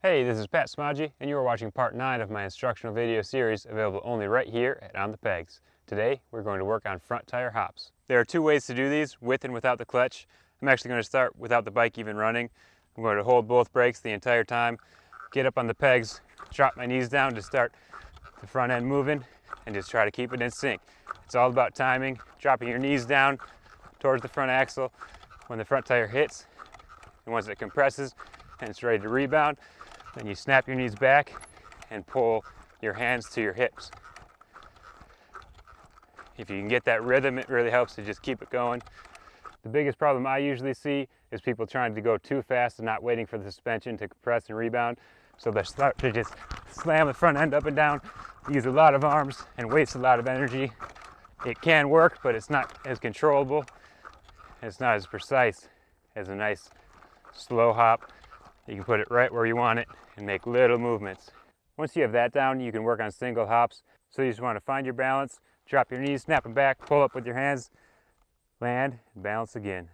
Hey, this is Pat Smodgy, and you are watching part 9 of my instructional video series available only right here at On the Pegs. Today, we're going to work on front tire hops. There are two ways to do these, with and without the clutch. I'm actually going to start without the bike even running. I'm going to hold both brakes the entire time, get up on the pegs, drop my knees down to start the front end moving, and just try to keep it in sync. It's all about timing, dropping your knees down towards the front axle when the front tire hits, and once it compresses and it's ready to rebound, then you snap your knees back and pull your hands to your hips. If you can get that rhythm, it really helps to just keep it going. The biggest problem I usually see is people trying to go too fast and not waiting for the suspension to compress and rebound. So they start to just slam the front end up and down, use a lot of arms, and waste a lot of energy. It can work, but it's not as controllable. It's not as precise as a nice slow hop. You can put it right where you want it and make little movements. Once you have that down, you can work on single hops. So you just want to find your balance, drop your knees, snap them back, pull up with your hands, land, and balance again.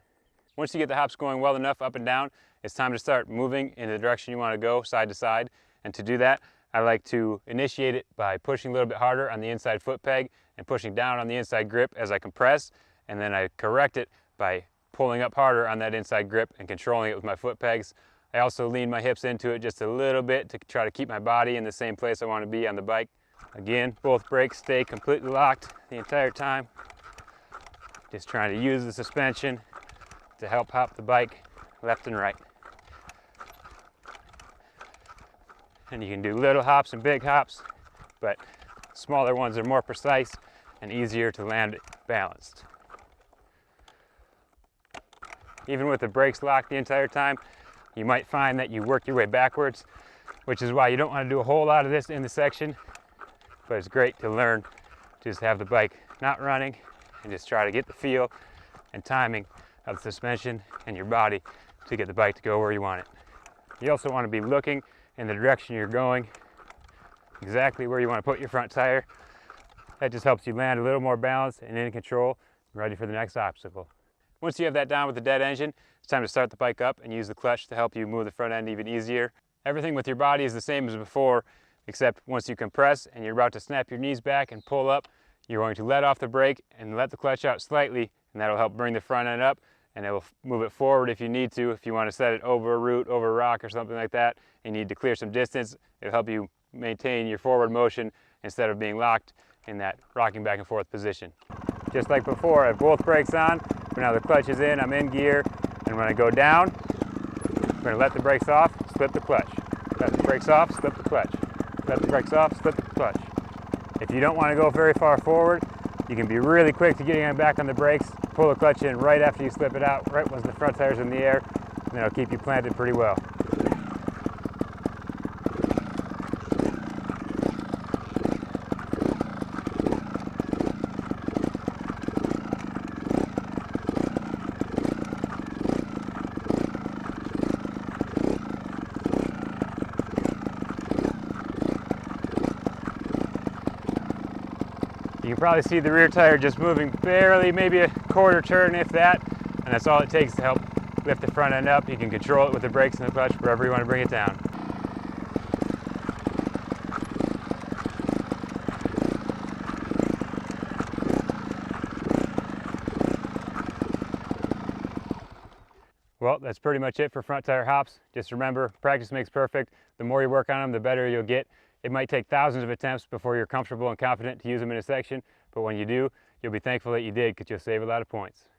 Once you get the hops going well enough up and down, it's time to start moving in the direction you want to go, side to side. And to do that, I like to initiate it by pushing a little bit harder on the inside foot peg and pushing down on the inside grip as I compress, and then I correct it by pulling up harder on that inside grip and controlling it with my foot pegs. I also lean my hips into it just a little bit to try to keep my body in the same place I want to be on the bike. Again, both brakes stay completely locked the entire time. Just trying to use the suspension to help hop the bike left and right. And you can do little hops and big hops, but smaller ones are more precise and easier to land balanced. Even with the brakes locked the entire time, you might find that you work your way backwards, which is why you don't want to do a whole lot of this in the section, but it's great to learn to just have the bike not running and just try to get the feel and timing of the suspension and your body to get the bike to go where you want it. You also want to be looking in the direction you're going, exactly where you want to put your front tire. That just helps you land a little more balanced and in control, ready for the next obstacle. Once you have that down with the dead engine, it's time to start the bike up and use the clutch to help you move the front end even easier. Everything with your body is the same as before, except once you compress and you're about to snap your knees back and pull up, you're going to let off the brake and let the clutch out slightly, and that'll help bring the front end up, and it will move it forward if you need to. If you want to set it over a root, over a rock or something like that, and you need to clear some distance, it'll help you maintain your forward motion instead of being locked in that rocking back and forth position. Just like before, I have both brakes on, but now the clutch is in, I'm in gear, and when I go down, I'm going to let the brakes off, slip the clutch. Let the brakes off, slip the clutch. Let the brakes off, slip the clutch. If you don't want to go very far forward, you can be really quick to getting back on the brakes, pull the clutch in right after you slip it out, right once the front tire's in the air, and that'll keep you planted pretty well. You can probably see the rear tire just moving barely, maybe a quarter turn if that, and that's all it takes to help lift the front end up. You can control it with the brakes and the clutch wherever you want to bring it down. Well, that's pretty much it for front tire hops. Just remember, practice makes perfect. The more you work on them, the better you'll get. It might take thousands of attempts before you're comfortable and confident to use them in a section, but when you do, you'll be thankful that you did because you'll save a lot of points.